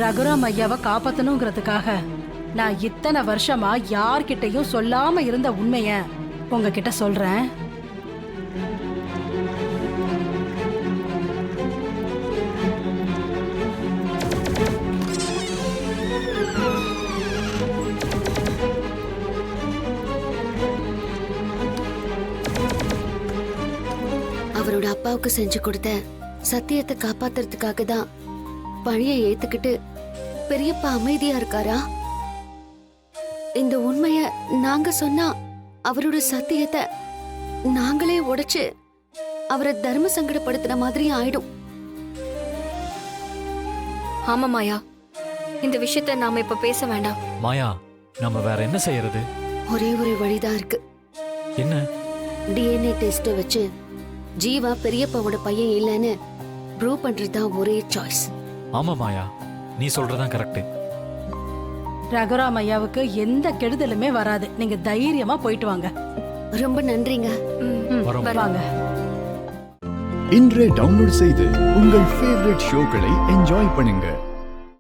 ரகுராம் ஐயாவை காப்பாத்தணுங்கிறதுக்காக நான் இத்தனை வருஷமா யார்கிட்டயும் சொல்லாம இருந்த உண்மைய உங்ககிட்ட சொல்றேன். அவரோட அப்பாவுக்கு செஞ்சு கொடுத்த சத்தியத்தை காப்பாத்துறதுக்காக தான் பழியை ஏத்துக்கிட்டு பெரியப்பா அமைதியா இருக்காரா? இந்த உண்மைய நாங்க சொன்னா அவரோட சத்தியத்தை நாங்களே உடைச்சு அவரை தர்ம சங்கடப்படுத்துற மாதிரி ஆயிடும். ஆமா மாயா, இந்த விஷயத்த நாம இப்ப பேச வேண்டாம். மாயா, நம்ம வேற என்ன செய்யறது? ஒரே ஒரு வழிதான் இருக்கு. என்ன? டிஎன்ஏ டெஸ்ட் வச்சு ஜீவா பெரியப்பாவோட பையன் இல்லைன்னு ப்ரூவ் பண்றதுதான் ஒரே சாய்ஸ். ஆமா மாயா, நீ சொல்றதான் கரெக்ட். ரகுராம் ஐயாவுக்கு எந்த கெடுதலுமே வராது. நீங்க தைரியமா போயிட்டு வாங்க. ரொம்ப நன்றிங்க. வாங்க. இன்றே டவுன்லோட் செய்து உங்கள் ஃபேவரட் ஷோக்களை என்ஜாய் பண்ணுங்க.